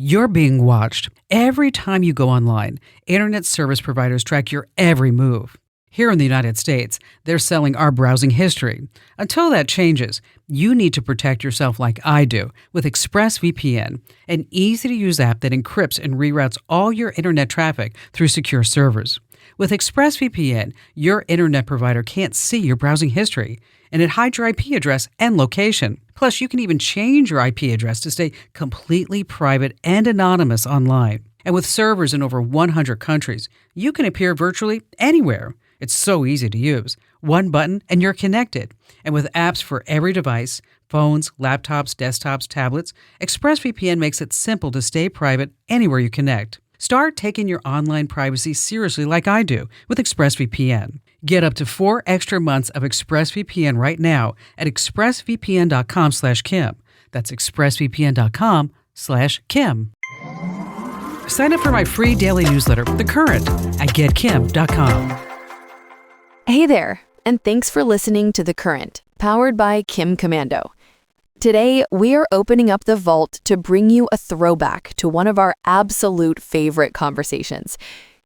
You're being watched. Every time you go online, internet service providers track your every move. Here in the United States, they're selling our browsing history. Until that changes, you need to protect yourself like I do with ExpressVPN, an easy-to-use app that encrypts and reroutes all your internet traffic through secure servers. With ExpressVPN, your internet provider can't see your browsing history, and it hides your IP address and location. Plus, you can even change your IP address to stay completely private and anonymous online. And with servers in over 100 countries, you can appear virtually anywhere. It's so easy to use. One button and you're connected. And with apps for every device, phones, laptops, desktops, tablets, ExpressVPN makes it simple to stay private anywhere you connect. Start taking your online privacy seriously like I do with ExpressVPN. Get up to 4 extra months of ExpressVPN right now at expressvpn.com/Kim. That's expressvpn.com/Kim. Sign up for my free daily newsletter, The Current, at getkim.com. Hey there, and thanks for listening to The Current, powered by Kim Commando. Today, we are opening up the vault to bring you a throwback to one of our absolute favorite conversations.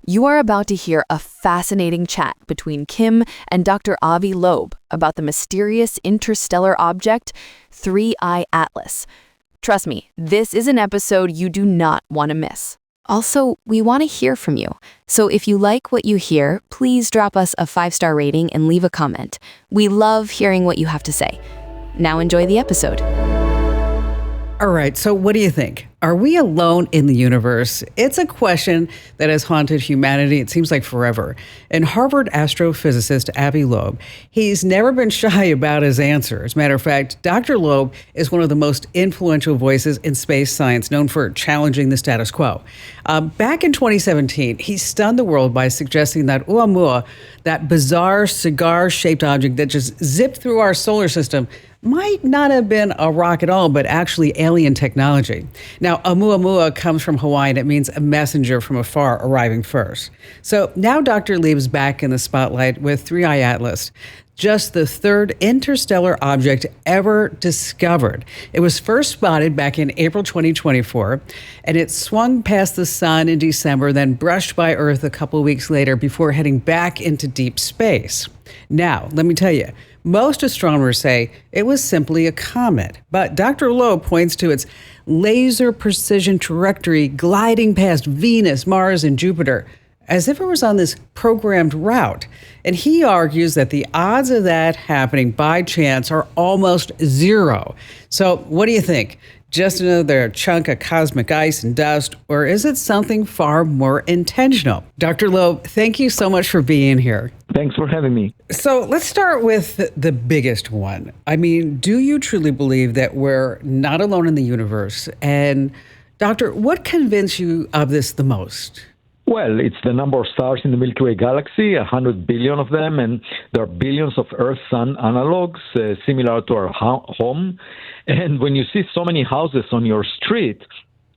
You are about to hear a fascinating chat between Kim and Dr. Avi Loeb about the mysterious interstellar object, 3I Atlas. Trust me, this is an episode you do not want to miss. Also, we want to hear from you. So if you like what you hear, please drop us a 5-star rating and leave a comment. We love hearing what you have to say. Now enjoy the episode. All right, so what do you think? Are we alone in the universe? It's a question that has haunted humanity, it seems like forever. And Harvard astrophysicist Avi Loeb, he's never been shy about his answer. As a matter of fact, Dr. Loeb is one of the most influential voices in space science, known for challenging the status quo. Back in 2017, he stunned the world by suggesting that Oumuamua, that bizarre cigar-shaped object that just zipped through our solar system, might not have been a rock at all, but actually alien technology. Now, Oumuamua comes from Hawaii, and it means a messenger from afar arriving first. So now Dr. Loeb's back in the spotlight with 3I Atlas, just the third interstellar object ever discovered. It was first spotted back in April 2024, and it swung past the sun in December, then brushed by Earth a couple weeks later before heading back into deep space. Now, let me tell you, most astronomers say it was simply a comet, but Dr. Loeb points to its laser precision trajectory gliding past Venus, Mars, and Jupiter as if it was on this programmed route. And he argues that the odds of that happening by chance are almost zero. So what do you think? Just another chunk of cosmic ice and dust, or is it something far more intentional? Dr. Loeb, thank you so much for being here. Thanks for having me. So let's start with the biggest one. I mean, do you truly believe that we're not alone in the universe? And Doctor, what convinced you of this the most? Well, it's the number of stars in the Milky Way galaxy, 100 billion of them, and there are billions of Earth-Sun analogs similar to our home. And when you see so many houses on your street,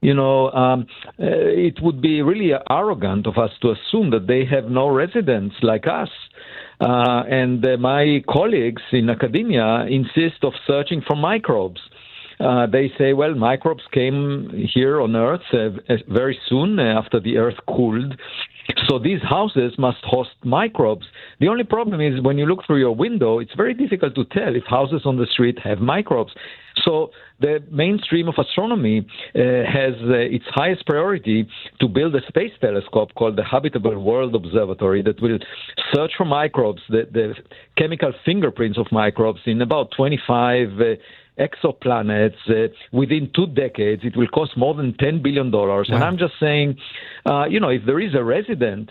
it would be really arrogant of us to assume that they have no residents like us. My colleagues in academia insist of searching for microbes. They say, well, microbes came here on Earth very soon after the Earth cooled. So these houses must host microbes. The only problem is when you look through your window, it's very difficult to tell if houses on the street have microbes. So the mainstream of astronomy has its highest priority to build a space telescope called the Habitable World Observatory that will search for microbes, the chemical fingerprints of microbes in about 25 exoplanets within 2 decades. It will cost more than $10 billion. Wow. And I'm just saying, if there is a resident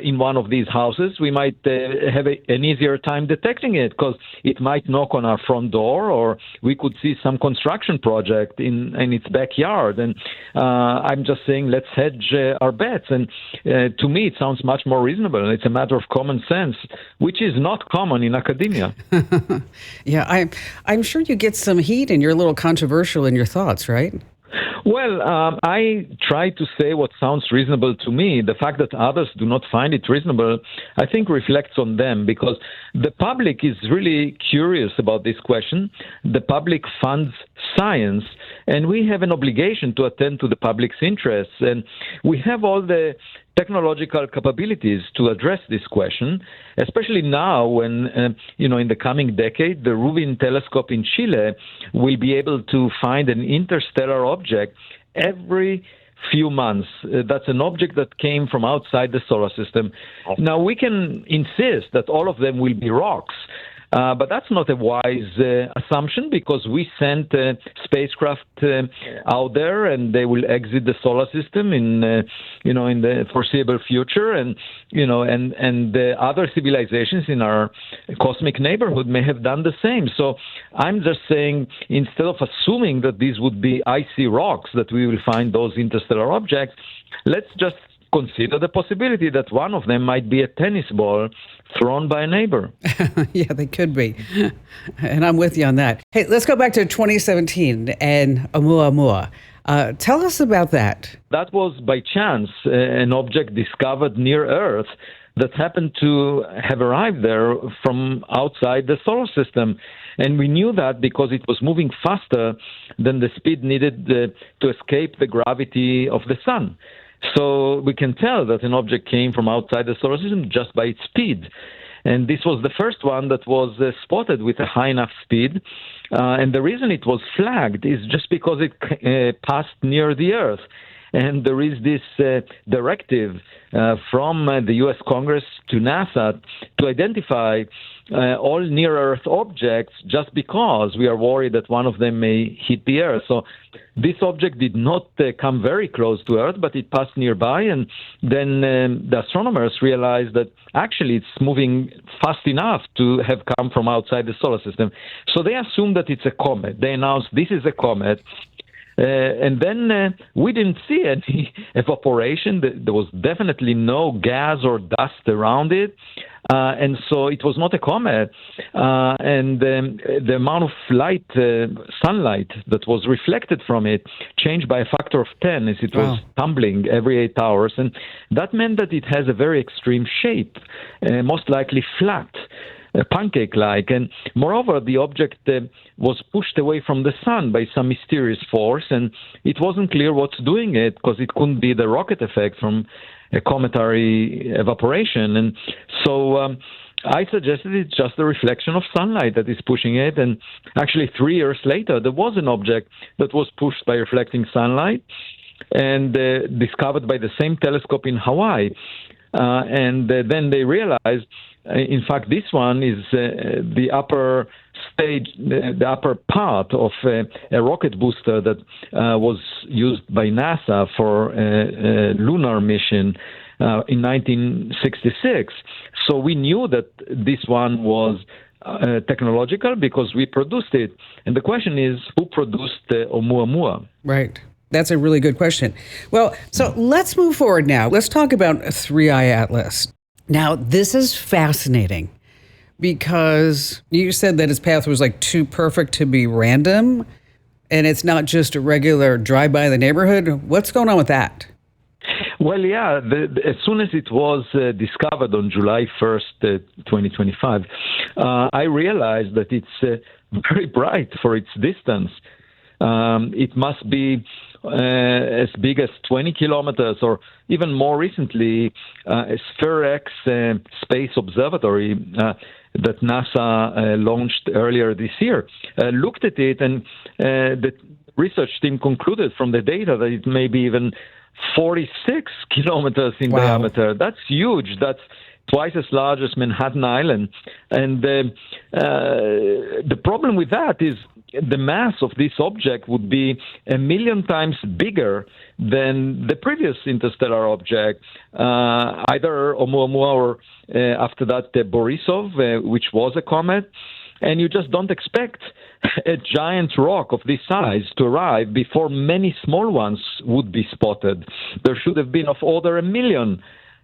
in one of these houses, we might have an easier time detecting it because it might knock on our front door, or we could see some construction project in its backyard. And I'm just saying, let's hedge our bets. And to me, it sounds much more reasonable. It's a matter of common sense, which is not common in academia. Yeah, I'm sure you get some heat and you're a little controversial in your thoughts, right? Well, I try to say what sounds reasonable to me. The fact that others do not find it reasonable, I think, reflects on them, because the public is really curious about this question. The public funds science, and we have an obligation to attend to the public's interests. And we have all the technological capabilities to address this question, especially now when, in the coming decade, the Rubin telescope in Chile will be able to find an interstellar object every few months. That's an object that came from outside the solar system. Now, we can insist that all of them will be rocks, but that's not a wise assumption, because we sent spacecraft out there, and they will exit the solar system in the foreseeable future, and the other civilizations in our cosmic neighborhood may have done the same. So I'm just saying, instead of assuming that these would be icy rocks, that we will find those interstellar objects, let's just consider the possibility that one of them might be a tennis ball thrown by a neighbor. Yeah, they could be. And I'm with you on that. Hey, let's go back to 2017 and Oumuamua. Tell us about that. That was by chance an object discovered near Earth that happened to have arrived there from outside the solar system. And we knew that because it was moving faster than the speed needed to escape the gravity of the sun. So we can tell that an object came from outside the solar system just by its speed. And this was the first one that was spotted with a high enough speed. And the reason it was flagged is just because it passed near the Earth. And there is this directive from the U.S. Congress to NASA to identify all near-Earth objects, just because we are worried that one of them may hit the Earth. So this object did not come very close to Earth, but it passed nearby. And then the astronomers realized that actually it's moving fast enough to have come from outside the solar system. So they assumed that it's a comet. They announced this is a comet. And then we didn't see any evaporation. There was definitely no gas or dust around it. And so it was not a comet. And the amount of light, sunlight that was reflected from it changed by a factor of 10 as it was tumbling every 8 hours. And that meant that it has a very extreme shape, most likely flat. Pancake-like, and moreover, the object was pushed away from the sun by some mysterious force, and it wasn't clear what's doing it, because it couldn't be the rocket effect from a cometary evaporation. And so I suggested it's just a reflection of sunlight that is pushing it. And actually 3 years later, there was an object that was pushed by reflecting sunlight, and discovered by the same telescope in Hawaii. And then they realized, in fact, this one is the upper stage, the upper part of a rocket booster that was used by NASA for a lunar mission in 1966. So we knew that this one was technological because we produced it. And the question is, who produced Oumuamua? Right. That's a really good question. Well, so let's move forward now. Let's talk about Three-Eye Atlas. Now, this is fascinating because you said that its path was like too perfect to be random, and it's not just a regular drive by the neighborhood. What's going on with that? Well, yeah, as soon as it was discovered on July 1st, 2025, I realized that it's very bright for its distance. It must be as big as 20 kilometers, or even more recently, SphereX Space Observatory that NASA launched earlier this year looked at it, and the research team concluded from the data that it may be even 46 kilometers in diameter. That's huge. That's twice as large as Manhattan Island. And the problem with that is the mass of this object would be 1 million times bigger than the previous interstellar object, either Oumuamua or after that Borisov, which was a comet. And you just don't expect a giant rock of this size to arrive before many small ones would be spotted. There should have been of order 1 million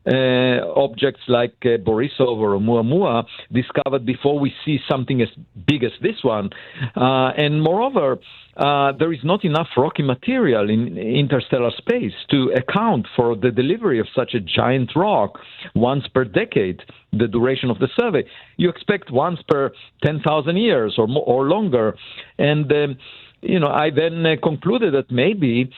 objects like Borisov or Oumuamua discovered before we see something as big as this one. And moreover, there is not enough rocky material in interstellar space to account for the delivery of such a giant rock once per decade, the duration of the survey. You expect once per 10,000 years or more, or longer. And I then concluded that maybe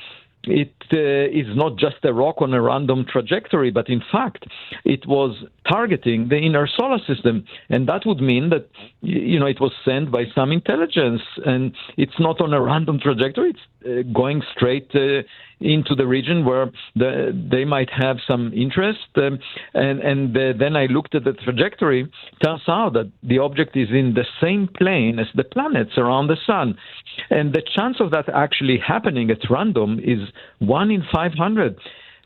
it is not just a rock on a random trajectory, but in fact, it was targeting the inner solar system. And that would mean that, it was sent by some intelligence, and it's not on a random trajectory. It's going straight into the region where they might have some interest. Then I looked at the trajectory. Turns out that the object is in the same plane as the planets around the sun. And the chance of that actually happening at random is 1 in 500.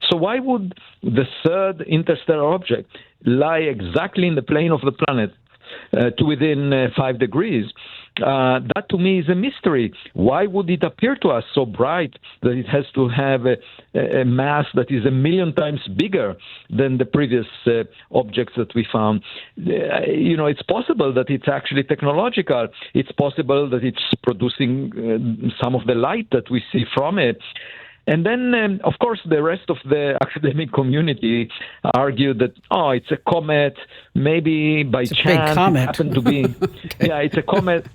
So why would the third interstellar object lie exactly in the plane of the planet to within 5 degrees? That to me is a mystery. Why would it appear to us so bright that it has to have a mass that is 1,000,000 times bigger than the previous objects that we found? It's possible that it's actually technological. It's possible that it's producing some of the light that we see from it. And then, of course, the rest of the academic community argued that, it's a comet, maybe by chance it happened to be. Okay. Yeah, it's a comet.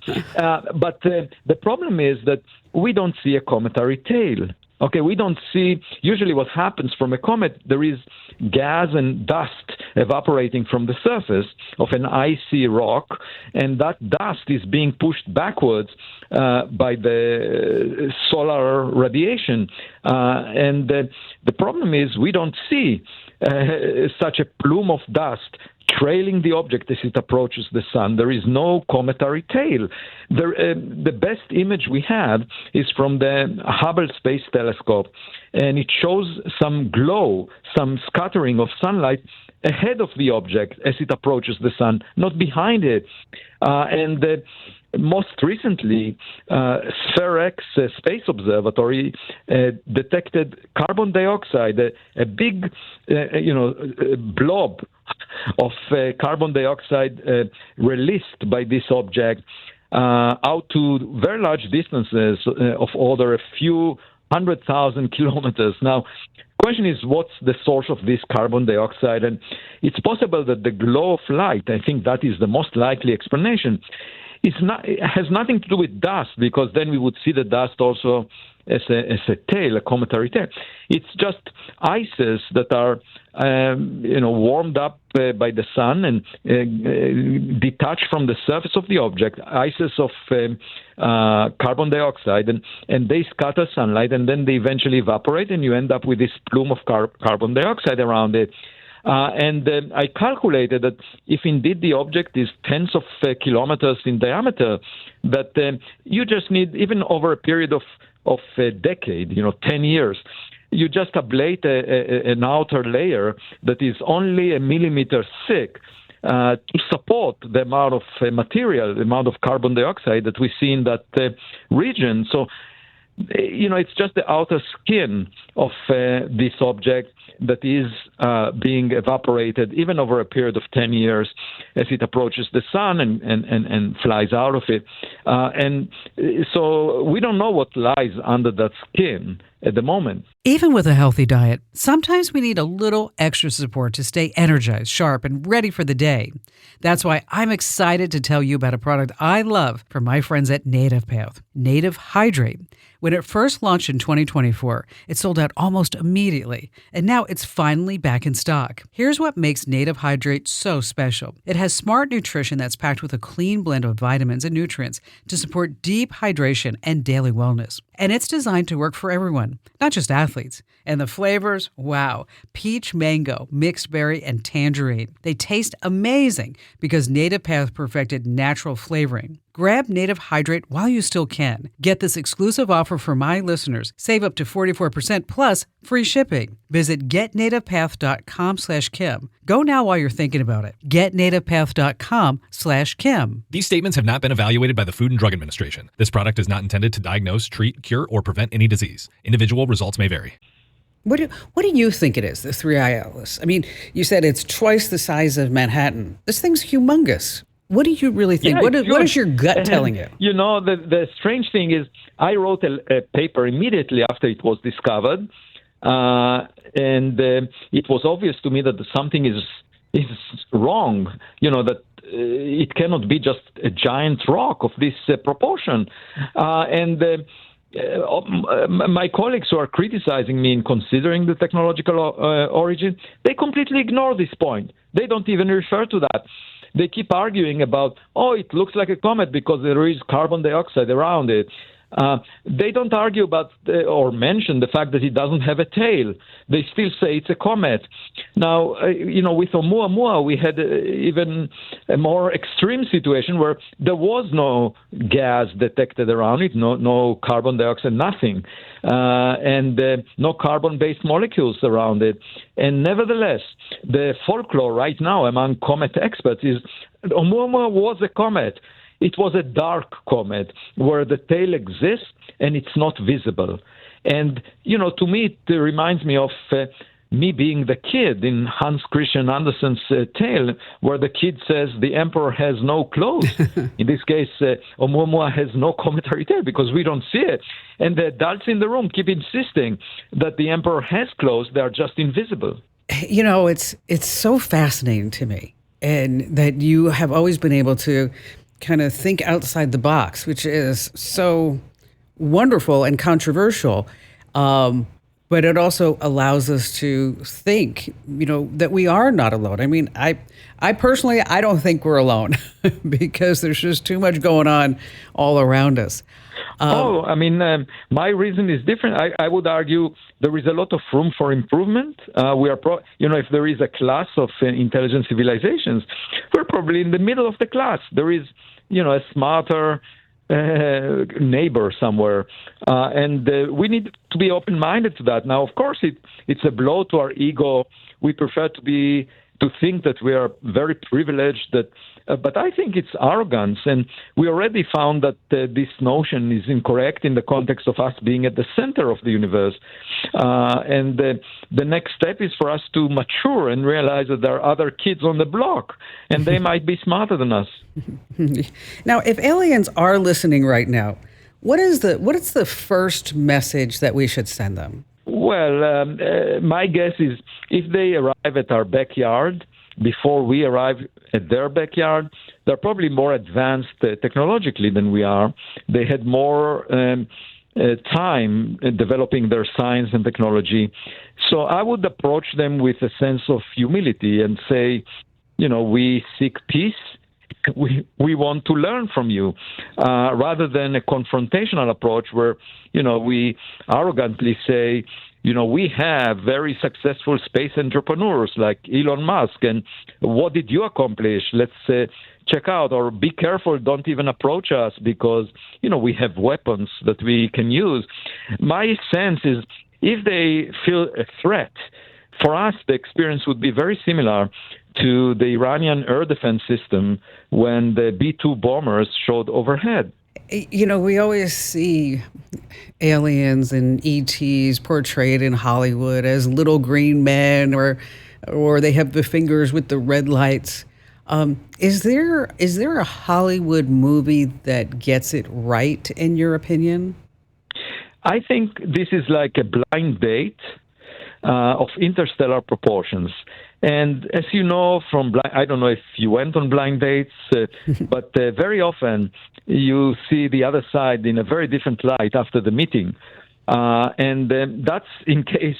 But the problem is that we don't see a cometary tail. Okay, we don't see, usually what happens from a comet, there is gas and dust evaporating from the surface of an icy rock, and that dust is being pushed backwards by the solar radiation. And the problem is we don't see such a plume of dust trailing the object as it approaches the sun. There is no cometary tail. The best image we have is from the Hubble Space Telescope, and it shows some glow, some scattering of sunlight ahead of the object as it approaches the sun, not behind it. Most recently, SPHEREX Space Observatory detected carbon dioxide, a big, blob of carbon dioxide released by this object out to very large distances of order a few 100,000 kilometers. Now, the question is, what's the source of this carbon dioxide? And it's possible that the glow of light, I think that is the most likely explanation, it has nothing to do with dust, because then we would see the dust also as a tail, a cometary tail. It's just ices that are warmed up by the sun and detached from the surface of the object, ices of carbon dioxide, and they scatter sunlight, and then they eventually evaporate, and you end up with this plume of carbon dioxide around it. And I calculated that if indeed the object is tens of kilometers in diameter, that you just need, even over a period of a decade, 10 years, you just ablate an outer layer that is only 1 millimeter thick to support the amount of material, the amount of carbon dioxide that we see in that region. So, it's just the outer skin of this object that is being evaporated even over a period of 10 years as it approaches the sun and flies out of it. And so we don't know what lies under that skin at the moment. Even with a healthy diet, sometimes we need a little extra support to stay energized, sharp, and ready for the day. That's why I'm excited to tell you about a product I love from my friends at Native Path, Native Hydrate. When it first launched in 2024, it sold out almost immediately, and now it's finally back in stock. Here's what makes Native Hydrate so special. It has smart nutrition that's packed with a clean blend of vitamins and nutrients to support deep hydration and daily wellness. And it's designed to work for everyone, not just athletes. And the flavors, wow, peach, mango, mixed berry, and tangerine. They taste amazing because Native Path perfected natural flavoring. Grab Native Hydrate while you still can. Get this exclusive offer for my listeners. Save up to 44% plus free shipping. Visit getnativepath.com/Kim. Go now while you're thinking about it. Getnativepath.com/Kim. These statements have not been evaluated by the Food and Drug Administration. This product is not intended to diagnose, treat, cure, or prevent any disease. Individual results may vary. What do you think it is, the Three-Eye Atlas? I mean, you said it's twice the size of Manhattan. This thing's humongous. What do you really think? Yeah, what is your gut telling you? The strange thing is I wrote a paper immediately after it was discovered, and it was obvious to me that something is wrong, that it cannot be just a giant rock of this proportion. My colleagues who are criticizing me in considering the technological origin, they completely ignore this point. They don't even refer to that. They keep arguing about, it looks like a comet because there is carbon dioxide around it. They don't argue about or mention the fact that it doesn't have a tail. They still say it's a comet. Now, with Oumuamua, we had even a more extreme situation where there was no gas detected around it, no carbon dioxide, nothing, and no carbon-based molecules around it. And nevertheless, the folklore right now among comet experts is Oumuamua was a comet. It was a dark comet where the tail exists and it's not visible. And, to me, it reminds me of me being the kid in Hans Christian Andersen's tale, where the kid says the emperor has no clothes. In this case, Oumuamua has no cometary tail because we don't see it. And the adults in the room keep insisting that the emperor has clothes. They are just invisible. It's so fascinating to me, and that you have always been able to kind of think outside the box, which is so wonderful and controversial. But it also allows us to think, that we are not alone. I mean, I personally, I don't think we're alone because there's just too much going on all around us. My reason is different. I would argue there is a lot of room for improvement. If there is a class of intelligent civilizations, we're probably in the middle of the class. There is, a smarter neighbor somewhere, and we need to be open-minded to that. Now, of course, it's a blow to our ego. We prefer to think that we are very privileged, but I think it's arrogance, and we already found that this notion is incorrect in the context of us being at the center of the universe. And the next step is for us to mature and realize that there are other kids on the block, and they might be smarter than us. Now, if aliens are listening right now, what is the first message that we should send them? Well, my guess is if they arrive at our backyard before we arrive at their backyard, they're probably more advanced technologically than we are. They had more time developing their science and technology. So I would approach them with a sense of humility and say, we seek peace. We want to learn from you, rather than a confrontational approach where, we arrogantly say, we have very successful space entrepreneurs like Elon Musk, and what did you accomplish? Let's check out, or be careful, don't even approach us because, we have weapons that we can use. My sense is if they feel a threat, for us, the experience would be very similar to the Iranian air defense system when the B-2 bombers showed overhead. We always see aliens and ETs portrayed in Hollywood as little green men, or they have the fingers with the red lights. Is there a Hollywood movie that gets it right, in your opinion? I think this is like a blind date of interstellar proportions. And as you know I don't know if you went on blind dates, but very often you see the other side in a very different light after the meeting. And that's in case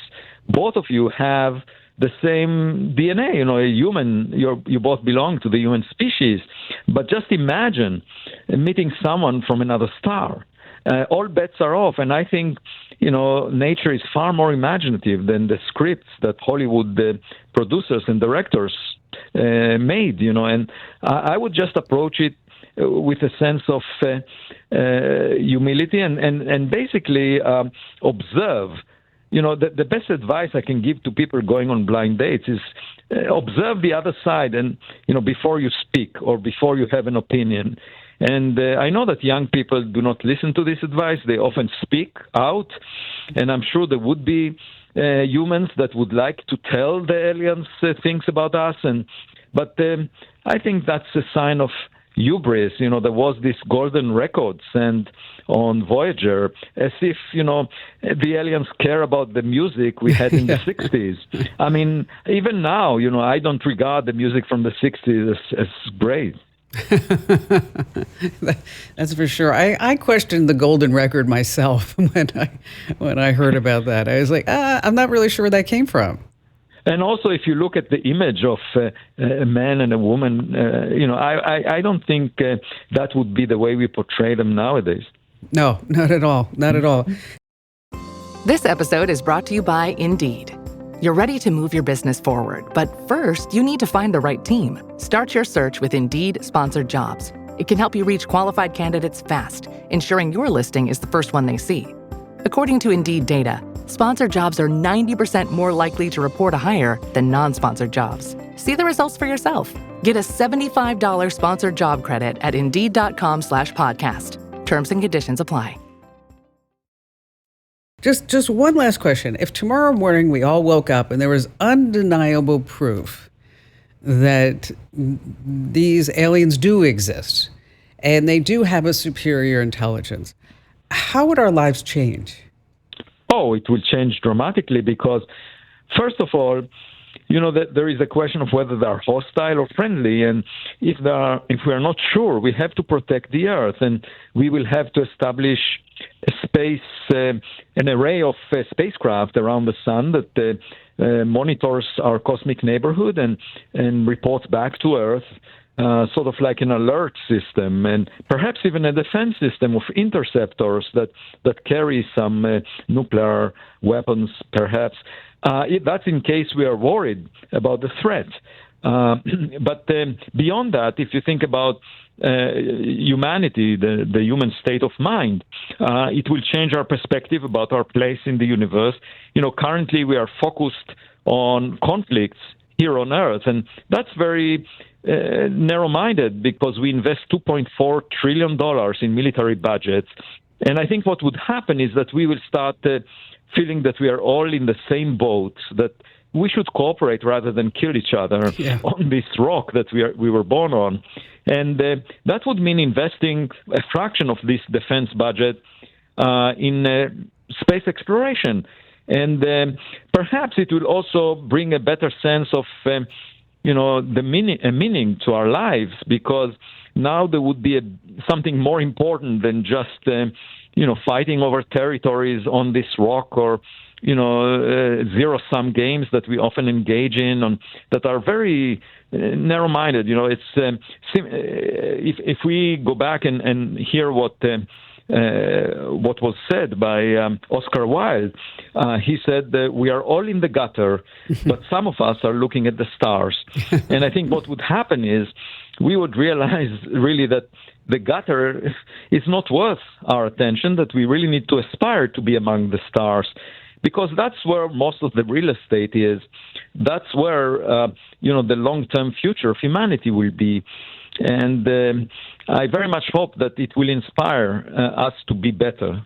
both of you have the same DNA, a human, you both belong to the human species. But just imagine meeting someone from another star. All bets are off, and I think, nature is far more imaginative than the scripts that Hollywood producers and directors made, and I would just approach it with a sense of humility and basically observe. The best advice I can give to people going on blind dates is observe the other side and, before you speak or before you have an opinion. And I know that young people do not listen to this advice. They often speak out. And I'm sure there would be humans that would like to tell the aliens things about us. But I think that's a sign of hubris. There was this golden record sent on Voyager, as if, the aliens care about the music we had in the 60s. I mean, even now, I don't regard the music from the 60s as great. That's for sure. I questioned the golden record myself when I heard about that. I was like, I'm not really sure where that came from. And also, if you look at the image of a man and a woman, I don't think that would be the way we portray them nowadays. No, not at all. Not at all. This episode is brought to you by Indeed. You're ready to move your business forward, but first, you need to find the right team. Start your search with Indeed-sponsored jobs. It can help you reach qualified candidates fast, ensuring your listing is the first one they see. According to Indeed data, sponsored jobs are 90% more likely to report a hire than non-sponsored jobs. See the results for yourself. Get a $75 sponsored job credit at Indeed.com/podcast. Terms and conditions apply. Just one last question. If tomorrow morning we all woke up and there was undeniable proof that these aliens do exist and they do have a superior intelligence, how would our lives change? Oh, it will change dramatically because, first of all, that there is a question of whether they are hostile or friendly, and if we are not sure, we have to protect the Earth, and we will have to establish an array of spacecraft around the sun that monitors our cosmic neighborhood and reports back to Earth, sort of like an alert system, and perhaps even a defense system of interceptors that carry some nuclear weapons, perhaps. That's in case we are worried about the threat. But beyond that, if you think about humanity, the human state of mind, it will change our perspective about our place in the universe. Currently we are focused on conflicts here on Earth, and that's very narrow-minded because we invest $2.4 trillion in military budgets. And I think what would happen is that we will start feeling that we are all in the same boat, that we should cooperate rather than kill each other on this rock that we were born on. And that would mean investing a fraction of this defense budget in space exploration. And perhaps it will also bring a better sense of, the meaning to our lives, because now there would be something more important than just, fighting over territories on this rock, or zero-sum games that we often engage in that are very narrow-minded. If we go back and hear what was said by Oscar Wilde, he said that we are all in the gutter, but some of us are looking at the stars. And I think what would happen is we would realize really that the gutter is not worth our attention, that we really need to aspire to be among the stars, because that's where most of the real estate is. That's where, the long-term future of humanity will be. And I very much hope that it will inspire us to be better.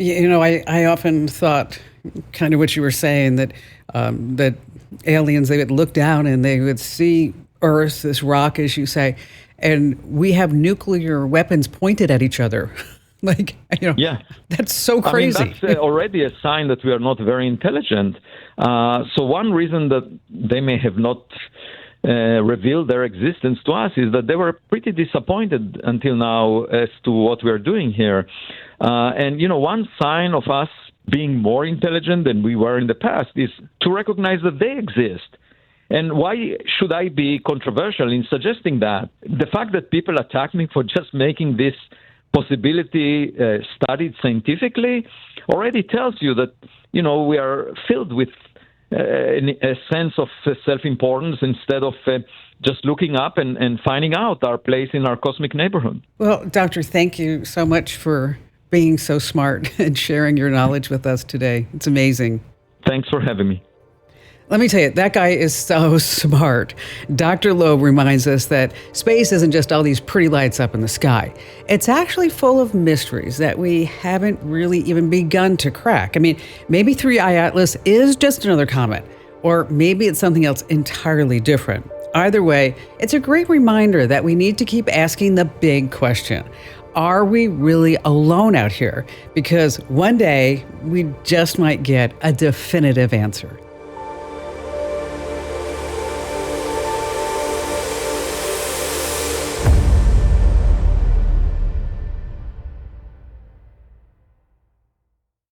I often thought, kind of what you were saying, that that aliens, they would look down and they would see Earth, this rock, as you say, and we have nuclear weapons pointed at each other. That's so crazy. That's already a sign that we are not very intelligent. So one reason that they may have not revealed their existence to us is that they were pretty disappointed until now as to what we are doing here. And one sign of us being more intelligent than we were in the past is to recognize that they exist. And why should I be controversial in suggesting that? The fact that people attack me for just making this possibility studied scientifically already tells you that, we are filled with a sense of self-importance instead of just looking up and finding out our place in our cosmic neighborhood. Well, Doctor, thank you so much for being so smart and sharing your knowledge with us today. It's amazing. Thanks for having me. Let me tell you, that guy is so smart. Dr. Loeb reminds us that space isn't just all these pretty lights up in the sky. It's actually full of mysteries that we haven't really even begun to crack. I mean, maybe 3I Atlas is just another comet, or maybe it's something else entirely different. Either way, it's a great reminder that we need to keep asking the big question. Are we really alone out here? Because one day we just might get a definitive answer.